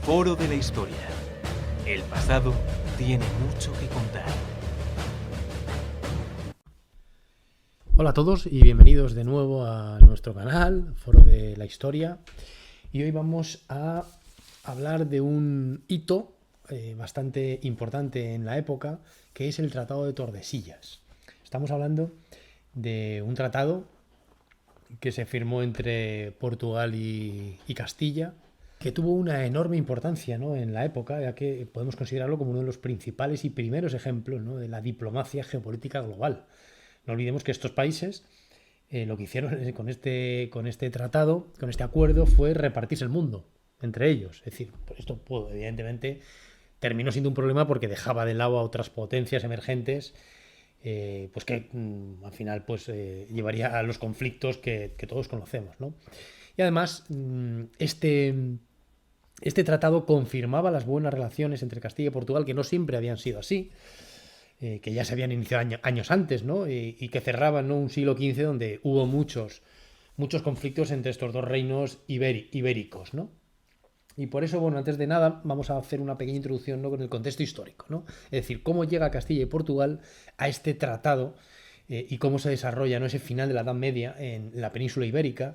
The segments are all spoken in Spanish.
Foro de la Historia. El pasado tiene mucho que contar. Hola a todos y bienvenidos de nuevo a nuestro canal, Foro de la Historia. Y hoy vamos a hablar de un hito bastante importante en la época, que es el Tratado de Tordesillas. Estamos hablando de un tratado que se firmó entre Portugal y Castilla, que tuvo una enorme importancia, ¿no?, en la época, ya que podemos considerarlo como uno de los principales y primeros ejemplos, ¿no?, de la diplomacia geopolítica global. No olvidemos que estos países lo que hicieron con este tratado, con este acuerdo, fue repartirse el mundo entre ellos. Es decir, esto evidentemente terminó siendo un problema porque dejaba de lado a otras potencias emergentes, pues que al final llevaría a los conflictos que todos conocemos, ¿no? Y además este tratado confirmaba las buenas relaciones entre Castilla y Portugal, que no siempre habían sido así, que ya se habían iniciado años antes, ¿no? Y que cerraban, ¿no?, un siglo XV donde hubo muchos conflictos entre estos dos reinos ibéricos, ¿no? Y por eso, bueno, antes de nada, vamos a hacer una pequeña introducción, ¿no?, con el contexto histórico, ¿no? Es decir, cómo llega Castilla y Portugal a este tratado y cómo se desarrolla, ¿no?, ese final de la Edad Media en la península ibérica,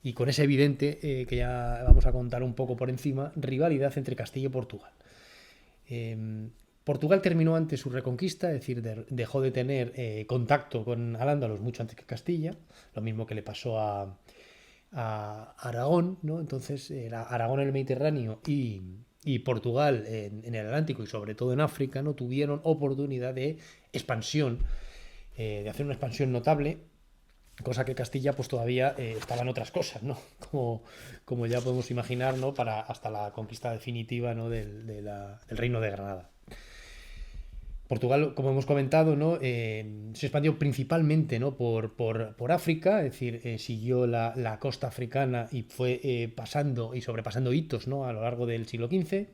y con ese evidente, que ya vamos a contar un poco por encima, rivalidad entre Castilla y Portugal. Portugal terminó antes su reconquista, es decir, dejó de tener contacto con Al-Ándalus mucho antes que Castilla, lo mismo que le pasó a Aragón, ¿no? Entonces era Aragón en el Mediterráneo y Portugal en el Atlántico y sobre todo en África, ¿no?, tuvieron oportunidad de expansión, de hacer una expansión notable, cosa que Castilla pues todavía estaba en otras cosas, ¿no? Como ya podemos imaginar, ¿no?, para hasta la conquista definitiva, ¿no?, del Reino de Granada. Portugal, como hemos comentado, ¿no?, se expandió principalmente, ¿no?, por África, es decir, siguió la costa africana y fue pasando y sobrepasando hitos, ¿no?, a lo largo del siglo XV,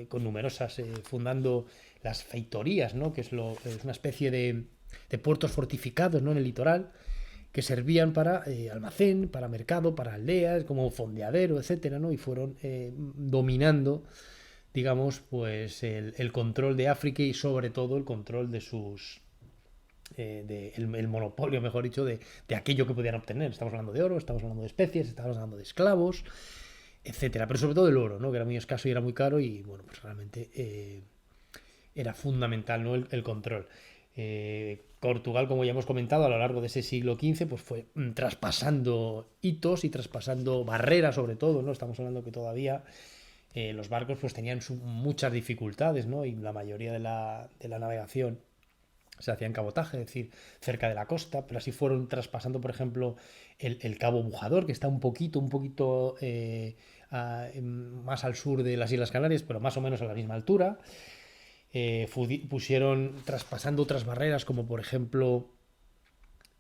con numerosas, fundando las feitorías, ¿no?, que es una especie de puertos fortificados, ¿no?, en el litoral, que servían para almacén, para mercado, para aldeas, como fondeadero, etcétera, ¿no? Y fueron dominando, digamos, pues el control de África y sobre todo el control de sus el monopolio, mejor dicho, de aquello que podían obtener. Estamos hablando de oro, estamos hablando de especies, estamos hablando de esclavos, etcétera, pero sobre todo el oro, ¿no?, que era muy escaso y era muy caro y bueno, pues realmente era fundamental, ¿no?, el control. Portugal, como ya hemos comentado, a lo largo de ese siglo XV, pues fue traspasando hitos y traspasando barreras, sobre todo, ¿no? Estamos hablando que todavía los barcos pues tenían muchas dificultades, ¿no?, y la mayoría de la navegación se hacía en cabotaje, es decir, cerca de la costa, pero así fueron traspasando, por ejemplo, el Cabo Bujador, que está un poquito más al sur de las Islas Canarias, pero más o menos a la misma altura. Pusieron traspasando otras barreras, como por ejemplo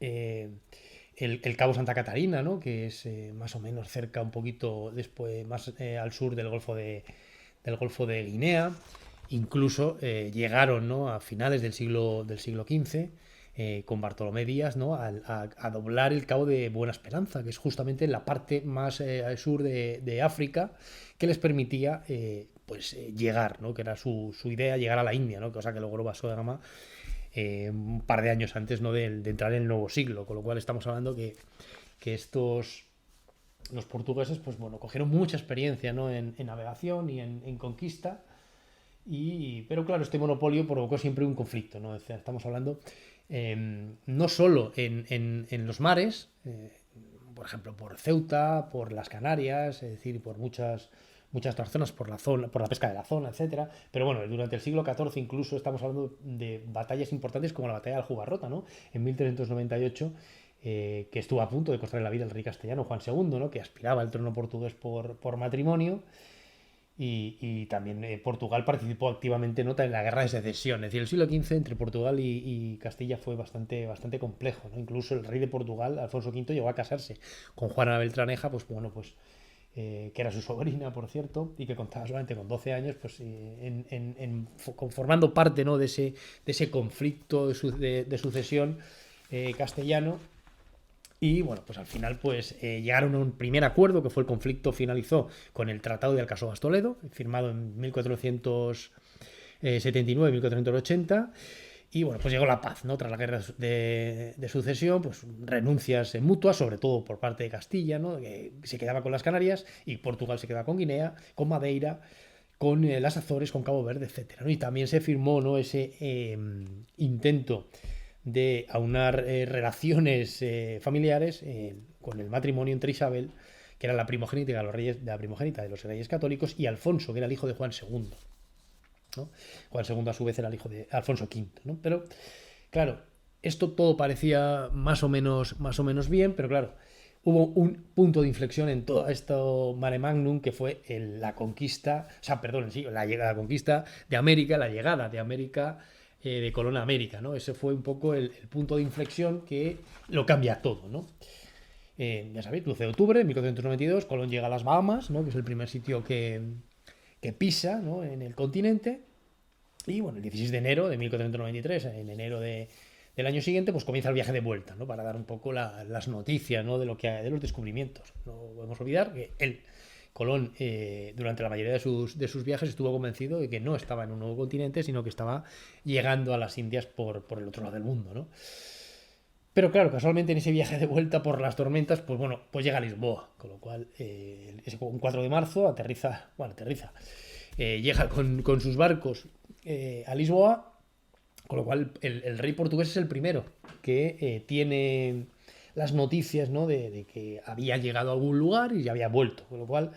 el Cabo Santa Catarina, ¿no?, que es más o menos cerca, un poquito después, más al sur del Golfo de Guinea. Incluso llegaron, ¿no?, a finales del siglo XV, con Bartolomé Díaz, ¿no?, a doblar el Cabo de Buena Esperanza, que es justamente la parte más al sur de África, que les permitía llegar, ¿no?, que era su idea, llegar a la India, ¿no?, cosa que logró Vasco da Gama un par de años antes, ¿no?, de entrar en el nuevo siglo, con lo cual estamos hablando que los portugueses, pues bueno, cogieron mucha experiencia, ¿no?, en navegación y en conquista, pero claro, este monopolio provocó siempre un conflicto, ¿no? O sea, estamos hablando no solo en los mares, por ejemplo, por Ceuta, por las Canarias, es decir, por muchas otras zonas, por la pesca de la zona, etcétera. Pero bueno, durante el siglo XIV incluso estamos hablando de batallas importantes como la batalla de Aljubarrota, ¿no?, en 1398, que estuvo a punto de costarle la vida al rey castellano Juan II, ¿no?, que aspiraba al trono portugués por matrimonio. Y también Portugal participó activamente, ¿no?, en la guerra de secesión. Es decir, el siglo XV entre Portugal y Castilla fue bastante complejo, ¿no? Incluso el rey de Portugal, Alfonso V, llegó a casarse con Juana Beltraneja, pues bueno, pues que era su sobrina, por cierto, y que contaba solamente con 12 años, pues formando parte, ¿no?, de ese conflicto de sucesión castellano. Y bueno, pues al final pues llegaron a un primer acuerdo, que fue el conflicto finalizó con el Tratado de Alcasovas-Toledo, firmado en 1479-1480. Y bueno, pues llegó la paz, ¿no? Tras la guerra de sucesión, pues renuncias mutuas, sobre todo por parte de Castilla, ¿no? Que se quedaba con las Canarias, y Portugal se quedaba con Guinea, con Madeira, con las Azores, con Cabo Verde, etcétera, ¿no? Y también se firmó, ¿no?, ese intento de aunar relaciones familiares con el matrimonio entre Isabel, que era la primogénita de los reyes católicos, y Alfonso, que era el hijo de Juan II, ¿no? Juan II, a su vez, era el hijo de Alfonso V, ¿no? Pero, claro, esto todo parecía más o menos bien, pero claro, hubo un punto de inflexión en todo esto mare magnum, que fue la conquista, o sea, perdón, sí, la conquista de América, la llegada de América, de Colón a América, ¿no? Ese fue un poco el punto de inflexión que lo cambia todo, ¿no? Ya sabéis, 12 de octubre de 1492, Colón llega a las Bahamas, ¿no?, que es el primer sitio que pisa, ¿no?, en el continente. Y bueno, el 16 de enero de 1493, en enero del año siguiente, pues comienza el viaje de vuelta, ¿no?, para dar un poco las noticias, ¿no?, de los descubrimientos. No podemos olvidar que Colón, durante la mayoría de sus viajes, estuvo convencido de que no estaba en un nuevo continente, sino que estaba llegando a las Indias por el otro lado del mundo, ¿no? Pero claro, casualmente en ese viaje de vuelta por las tormentas, pues bueno, pues llega a Lisboa, con lo cual ese 4 de marzo aterriza, llega con sus barcos a Lisboa, con lo cual el rey portugués es el primero que tiene las noticias, ¿no?, de que había llegado a algún lugar y ya había vuelto, con lo cual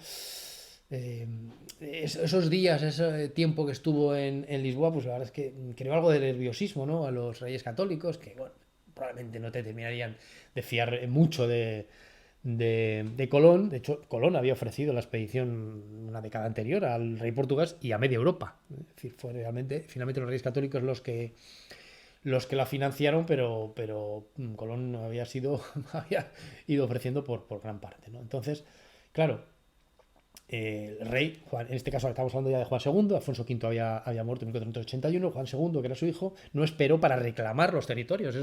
esos días, ese tiempo que estuvo en Lisboa, pues la verdad es que creó algo de nerviosismo, ¿no?, a los reyes católicos, que bueno, probablemente no te terminarían de fiar mucho de Colón. De hecho, Colón había ofrecido la expedición una década anterior al rey portugués y a media Europa. Es decir, fue finalmente los reyes católicos los que la financiaron, pero Colón había ido ofreciendo por gran parte, ¿no? Entonces, claro, el rey, en este caso estamos hablando ya de Juan II, Alfonso V había muerto en 1481, Juan II, que era su hijo, no esperó para reclamar esos territorios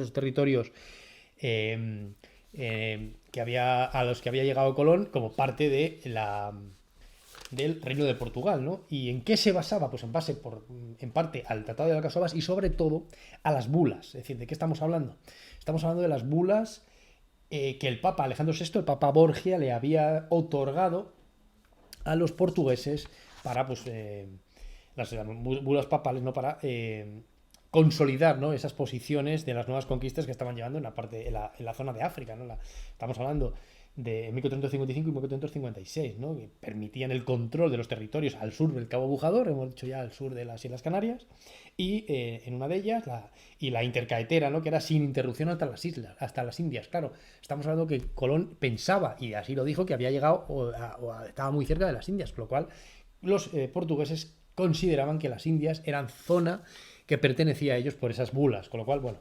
a los que había llegado Colón como parte del Reino de Portugal, ¿no? ¿Y en qué se basaba? Pues en parte al Tratado de Alcasovas y sobre todo a las bulas. Es decir, ¿de qué estamos hablando? Estamos hablando de las bulas que el Papa Alejandro VI, el Papa Borgia, le había otorgado a los portugueses para, pues, las bulas papales, ¿no?, para consolidar, ¿no?, esas posiciones de las nuevas conquistas que estaban llevando en la zona de África, ¿no? Estamos hablando de 1455 y 1456, ¿no?, que permitían el control de los territorios al sur del Cabo Bujador, hemos dicho ya al sur de las Islas Canarias, y en una de ellas la intercaetera, ¿no?, que era sin interrupción hasta las Indias. Claro, estamos hablando que Colón pensaba, y así lo dijo, que había llegado estaba muy cerca de las Indias, con lo cual los portugueses consideraban que las Indias eran zona que pertenecía a ellos por esas bulas, con lo cual, bueno,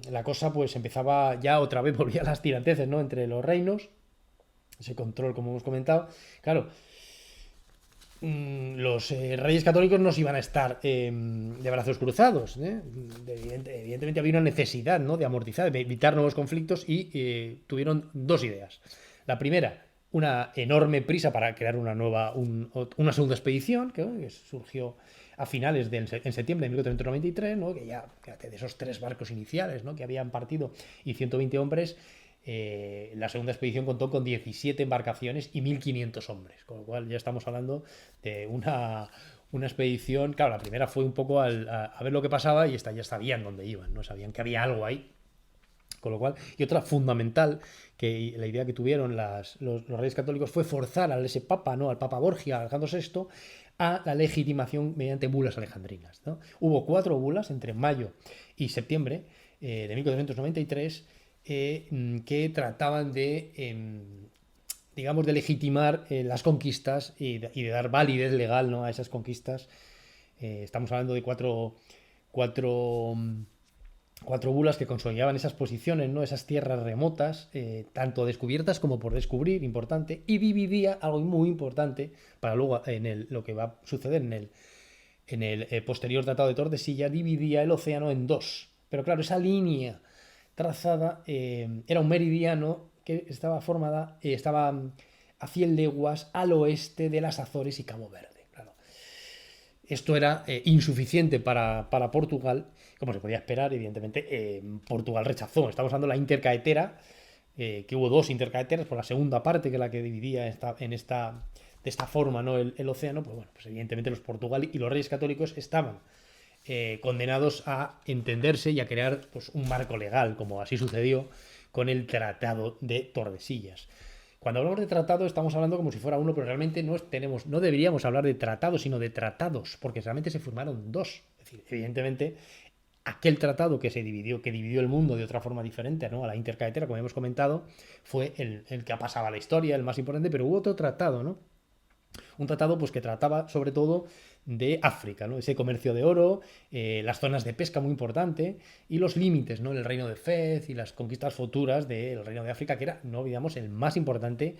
la cosa pues empezaba ya otra vez, volvía a las tiranteces, ¿no?, entre los reinos, ese control, como hemos comentado. Claro, los reyes católicos no se iban a estar de brazos cruzados, ¿eh? Evidentemente había una necesidad, ¿no?, de amortizar, de evitar nuevos conflictos, y tuvieron dos ideas. La primera, una enorme prisa para crear una segunda expedición, que surgió a finales en septiembre de 1493, ¿no?, que ya, fíjate, de esos 3 barcos iniciales, ¿no?, que habían partido y 120 hombres, la segunda expedición contó con 17 embarcaciones y 1.500 hombres, con lo cual ya estamos hablando de una expedición. Claro, la primera fue un poco a ver lo que pasaba, y esta ya sabían dónde iban, ¿no?, sabían que había algo ahí. Con lo cual, y otra fundamental, que la idea que tuvieron los reyes católicos fue forzar a ese papa, ¿no?, al Papa Borgia, Alejandro VI, a la legitimación mediante bulas alejandrinas, ¿no? Hubo 4 bulas entre mayo y septiembre de 1493 que trataban digamos, de legitimar las conquistas y de dar validez legal, ¿no?, a esas conquistas. Estamos hablando de cuatro bulas que consolidaban esas posiciones, ¿no?, esas tierras remotas, tanto descubiertas como por descubrir, importante, y dividía, algo muy importante para luego lo que va a suceder en el posterior Tratado de Tordesillas, dividía el océano en 2. Pero claro, esa línea trazada, era un meridiano que estaba estaba a 100 leguas al oeste de las Azores y Cabo Verde. Claro. Esto era insuficiente para Portugal, como se podía esperar, evidentemente. Portugal rechazó. Estamos hablando de la intercaetera, que hubo dos intercaeteras por la segunda parte, que es la que dividía de esta forma, ¿no? el océano. Pues bueno, pues evidentemente los Portugal y los Reyes Católicos estaban condenados a entenderse y a crear pues, un marco legal, como así sucedió con el Tratado de Tordesillas. Cuando hablamos de tratado estamos hablando como si fuera uno, pero realmente no deberíamos hablar de tratados, sino de tratados, porque realmente se firmaron dos. Es decir, evidentemente, aquel tratado que dividió el mundo de otra forma diferente, ¿no? A la intercaetera, como hemos comentado, fue el que ha pasado a la historia, el más importante, pero hubo otro tratado, ¿no? Un tratado pues, que trataba sobre todo de África, ¿no? Ese comercio de oro, las zonas de pesca muy importante y los límites, ¿no? El reino de Fez y las conquistas futuras del reino de África, que era, no olvidamos, el más importante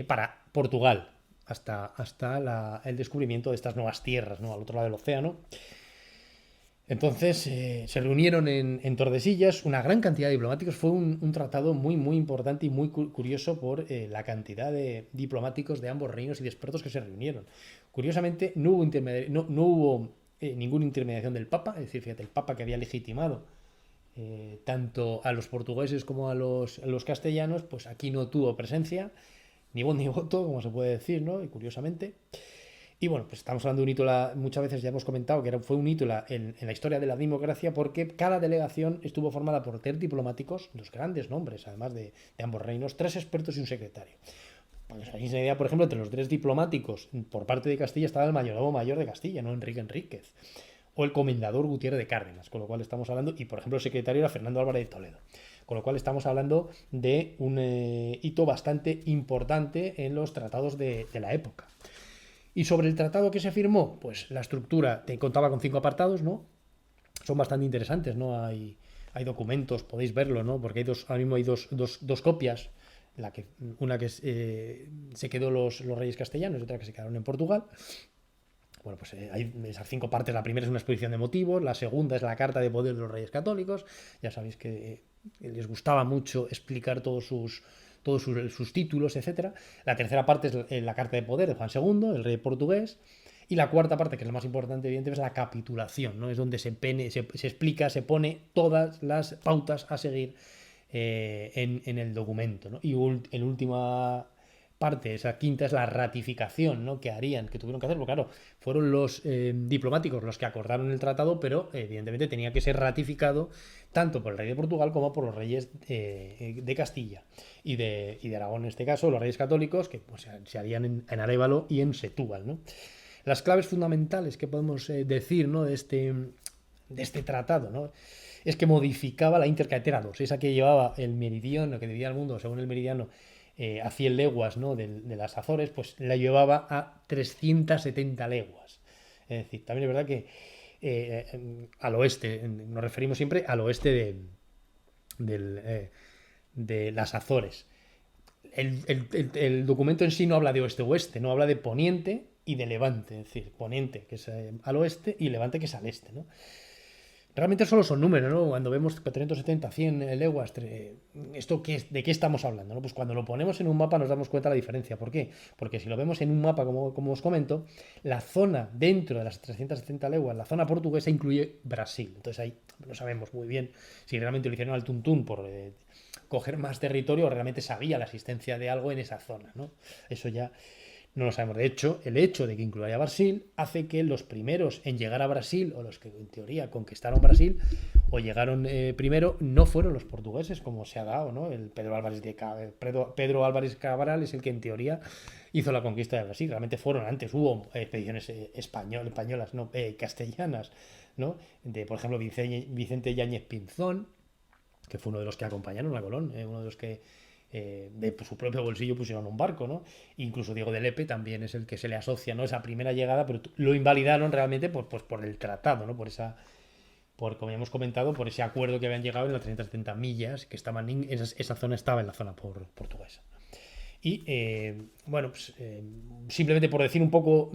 para Portugal hasta el descubrimiento de estas nuevas tierras, ¿no? Al otro lado del océano. Entonces se reunieron en Tordesillas una gran cantidad de diplomáticos. Fue un tratado muy, muy importante y muy curioso por la cantidad de diplomáticos de ambos reinos y de expertos que se reunieron. Curiosamente, no hubo ninguna intermediación del Papa, es decir, fíjate, el Papa que había legitimado tanto a los portugueses como a los castellanos, pues aquí no tuvo presencia, ni voz ni voto, como se puede decir, ¿no? Y curiosamente. Y bueno, pues estamos hablando de un hito, muchas veces ya hemos comentado que fue un hito en la historia de la democracia porque cada delegación estuvo formada por 3 diplomáticos, los grandes nombres además de ambos reinos, 3 expertos y un secretario. Para que os hagáis una idea, por ejemplo, entre los 3 diplomáticos por parte de Castilla estaba el mayordomo mayor de Castilla, ¿no? Enrique Enríquez, o el comendador Gutiérrez de Cárdenas, con lo cual estamos hablando, y por ejemplo el secretario era Fernando Álvarez de Toledo, con lo cual estamos hablando de un hito bastante importante en los tratados de la época. Y sobre el tratado que se firmó, pues la estructura contaba con 5 apartados, ¿no? Son bastante interesantes, ¿no? Hay documentos, podéis verlo, ¿no? Porque ahora mismo hay dos copias, una que se quedó los reyes castellanos y otra que se quedaron en Portugal. Bueno, pues hay esas 5 partes. La primera es una exposición de motivos, la segunda es la carta de poder de los reyes católicos. Ya sabéis que les gustaba mucho explicar todos sus títulos, etcétera. La tercera parte es la carta de poder de Juan II, el rey portugués. Y la cuarta parte, que es la más importante, evidentemente, es la capitulación, ¿no? Es donde se explica, se pone todas las pautas a seguir en el documento, ¿no? Y en última parte, esa quinta, es la ratificación, ¿no? Que tuvieron que hacer, porque claro, fueron los diplomáticos los que acordaron el tratado, pero evidentemente tenía que ser ratificado tanto por el rey de Portugal como por los reyes de Castilla y de Aragón, en este caso, los reyes católicos, que pues, se harían en Arévalo y en Setúbal, ¿no? Las claves fundamentales que podemos decir, ¿no? de este tratado, ¿no? Es que modificaba la intercaetera 2, esa que llevaba el meridiano, que dividía el mundo según el meridiano, a 100 leguas, ¿no? de las Azores, pues la llevaba a 370 leguas. Es decir, también es verdad que al oeste, nos referimos siempre al oeste de las Azores. El documento en sí no habla de oeste-oeste, no habla de poniente y de levante, es decir, poniente que es al oeste y levante que es al este, ¿no? Realmente solo son números, ¿no? Cuando vemos 370, 100 leguas, ¿de qué estamos hablando? ¿No? Pues cuando lo ponemos en un mapa nos damos cuenta de la diferencia. ¿Por qué? Porque si lo vemos en un mapa, como os comento, la zona dentro de las 370 leguas, la zona portuguesa incluye Brasil. Entonces ahí no sabemos muy bien si realmente lo hicieron al tuntún por coger más territorio o realmente sabía la existencia de algo en esa zona, ¿no? Eso ya no lo sabemos. De hecho, el hecho de que incluyera Brasil hace que los primeros en llegar a Brasil, o los que en teoría conquistaron Brasil, o llegaron primero, no fueron los portugueses, como se ha dado, ¿no? Pedro Álvarez Cabral es el que en teoría hizo la conquista de Brasil. Realmente fueron antes, hubo expediciones españolas, no, castellanas, ¿no? Por ejemplo, Vicente Yáñez Pinzón, que fue uno de los que acompañaron a Colón, uno de los que de su propio bolsillo pusieron un barco, ¿no? Incluso Diego de Lepe también es el que se le asocia, ¿no? Esa primera llegada, pero lo invalidaron realmente pues por el tratado, ¿no? Como ya hemos comentado, por ese acuerdo que habían llegado en las 370 millas, que estaban esa zona estaba en la zona portuguesa. Y bueno, pues simplemente por decir un poco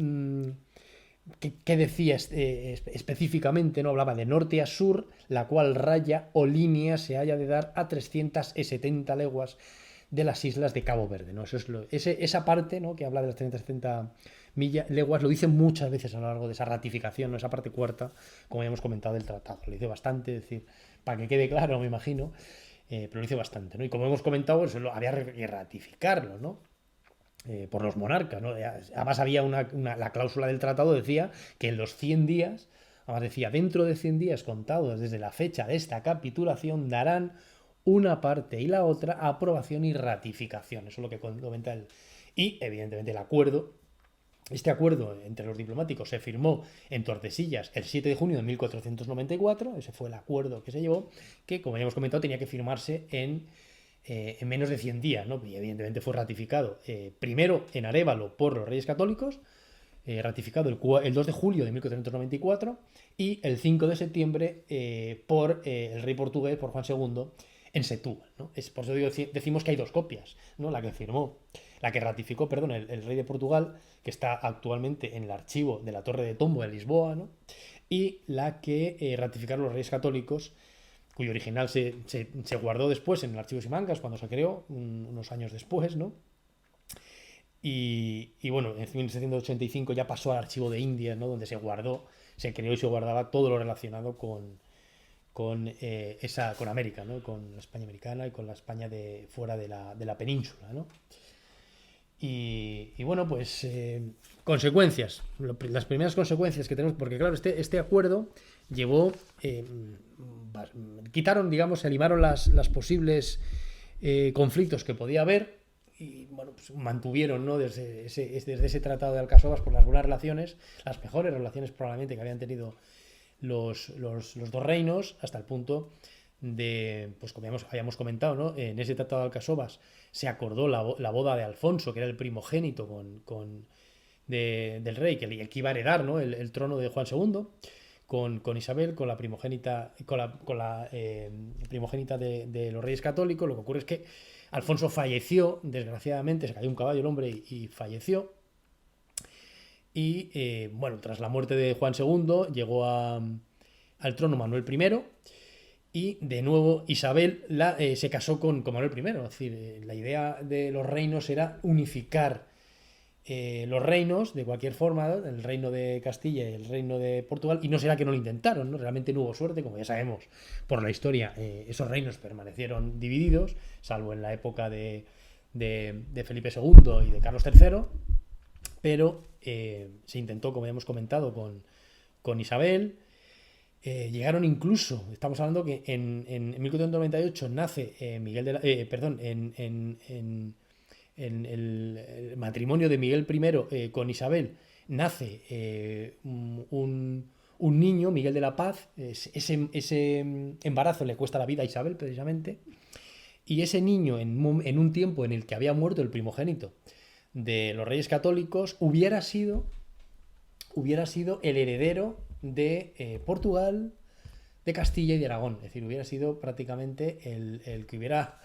¿qué decía específicamente? ¿No? Hablaba de norte a sur, la cual raya o línea se haya de dar a 370 leguas de las islas de Cabo Verde, ¿no? Eso es esa parte, ¿no?, que habla de las 370 leguas, lo dice muchas veces a lo largo de esa ratificación, ¿no?, esa parte cuarta, como ya hemos comentado, del tratado. Lo dice bastante, es decir, para que quede claro, me imagino, pero lo dice bastante, ¿no? Y como hemos comentado, eso había que ratificarlo, ¿no? Por los monarcas, ¿no? Además había la cláusula del tratado decía que en los 100 días, además decía, dentro de 100 días contados desde la fecha de esta capitulación, darán una parte y la otra aprobación y ratificación. Eso es lo que comenta él. Y, evidentemente, el acuerdo, este acuerdo entre los diplomáticos se firmó en Tordesillas el 7 de junio de 1494, ese fue el acuerdo que se llevó, que, como ya hemos comentado, tenía que firmarse en menos de 100 días, ¿no? Y evidentemente fue ratificado primero en Arévalo por los Reyes Católicos, ratificado el 2 de julio de 1494 y el 5 de septiembre por el rey portugués, por Juan II, en Setúbal, ¿no? Por eso decimos que hay dos copias, ¿no? La que ratificó, perdón, el rey de Portugal, que está actualmente en el archivo de la Torre de Tombo de Lisboa, ¿no? Y la que ratificaron los Reyes Católicos, cuyo original se guardó después en el archivo Simancas cuando se creó, unos años después, ¿no? Y bueno, en 1785 ya pasó al archivo de Indias, ¿no?, donde se creó y se guardaba todo lo relacionado con América, ¿no?, con la España americana y con la España de fuera de la península, ¿no? Y bueno, pues consecuencias, las primeras consecuencias que tenemos, porque claro, este acuerdo llevó, quitaron, digamos, se limaron las posibles conflictos que podía haber, y bueno, pues mantuvieron, ¿no?, desde ese tratado de Alcasovas por las buenas relaciones, las mejores relaciones probablemente que habían tenido los dos reinos, hasta el punto de, pues como habíamos comentado, ¿no?, en ese tratado de Alcasovas se acordó la boda de Alfonso, que era el primogénito del rey, que iba a heredar, ¿no?, el trono de Juan II, con Isabel, con la primogénita primogénita de los Reyes Católicos. Lo que ocurre es que Alfonso falleció, desgraciadamente, se cayó un caballo el hombre y falleció. Y bueno, tras la muerte de Juan II llegó al trono Manuel I, y de nuevo Isabel se casó con Manuel I. Es decir, la idea de los reinos era unificar los reinos de cualquier forma, ¿no?, el reino de Castilla y el reino de Portugal, y no será que no lo intentaron, ¿no? Realmente no hubo suerte, como ya sabemos por la historia, esos reinos permanecieron divididos, salvo en la época de Felipe II y de Carlos III, pero se intentó, como ya hemos comentado, con Isabel. Llegaron incluso, estamos hablando que en 1498 nace Miguel de la, perdón, en el matrimonio de Miguel I con Isabel nace un niño, Miguel de la Paz. Ese embarazo le cuesta la vida a Isabel, precisamente, y ese niño, en un tiempo en el que había muerto el primogénito de los Reyes Católicos, hubiera sido el heredero de Portugal, de Castilla y de Aragón. Es decir, hubiera sido prácticamente el que hubiera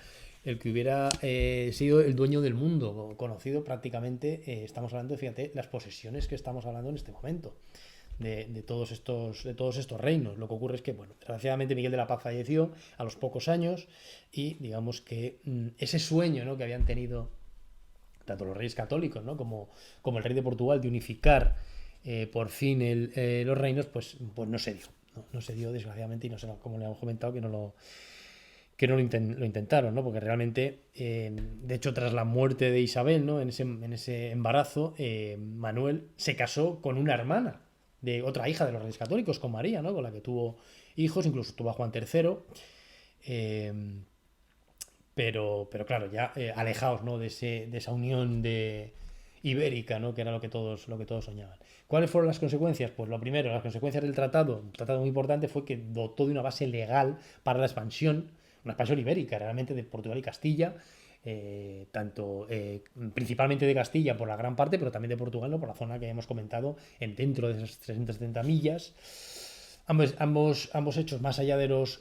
sido el dueño del mundo, conocido prácticamente. Estamos hablando, fíjate, las posesiones que estamos hablando en este momento, de todos estos reinos. Lo que ocurre es que, bueno, desgraciadamente Miguel de la Paz falleció a los pocos años, y digamos que ese sueño, ¿no?, que habían tenido tanto los Reyes Católicos, ¿no?, como el rey de Portugal, de unificar por fin los reinos, pues no se dio. No se dio, desgraciadamente, y no sé, como le hemos comentado, que no lo intentaron, ¿no? Porque realmente, de hecho, tras la muerte de Isabel, ¿no?, en ese embarazo, Manuel se casó con una hermana de otra hija de los Reyes Católicos, con María, ¿no?, con la que tuvo hijos, incluso tuvo a Juan III. Pero claro, ya alejados, ¿no?, de esa unión ibérica, ¿no?, que era lo que todos soñaban. ¿Cuáles fueron las consecuencias? Pues lo primero, las consecuencias del tratado, un tratado muy importante, fue que dotó de una base legal para la expansión, una expansión ibérica, realmente, de Portugal y Castilla, principalmente de Castilla por la gran parte, pero también de Portugal, ¿no?, por la zona que hemos comentado, dentro de esas 370 millas. Ambos hechos, más allá de los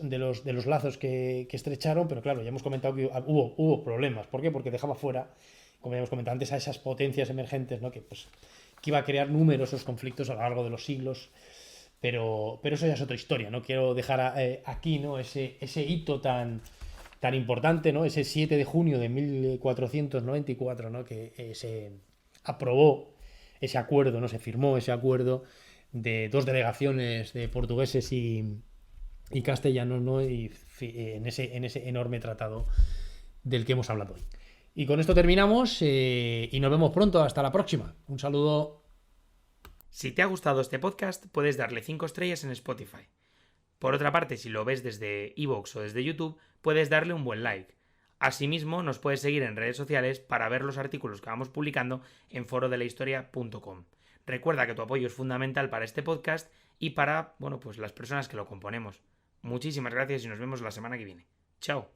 lazos que estrecharon, pero claro, ya hemos comentado que hubo problemas. ¿Por qué? Porque dejaba fuera, como ya hemos comentado antes, a esas potencias emergentes, ¿no?, que que iba a crear numerosos conflictos a lo largo de los siglos. Pero eso ya es otra historia. No quiero dejar aquí, ¿no?, ese hito tan importante, ¿no? Ese 7 de junio de 1494, ¿no?, que se aprobó ese acuerdo, ¿no? Se firmó ese acuerdo de dos delegaciones de portugueses y castellanos, ¿no? Y en ese enorme tratado del que hemos hablado hoy. Y con esto terminamos y nos vemos pronto. Hasta la próxima. Un saludo. Si te ha gustado este podcast, puedes darle 5 estrellas en Spotify. Por otra parte, si lo ves desde iVoox o desde YouTube, puedes darle un buen like. Asimismo, nos puedes seguir en redes sociales para ver los artículos que vamos publicando en forodelahistoria.com. Recuerda que tu apoyo es fundamental para este podcast y para, las personas que lo componemos. Muchísimas gracias y nos vemos la semana que viene. ¡Chao!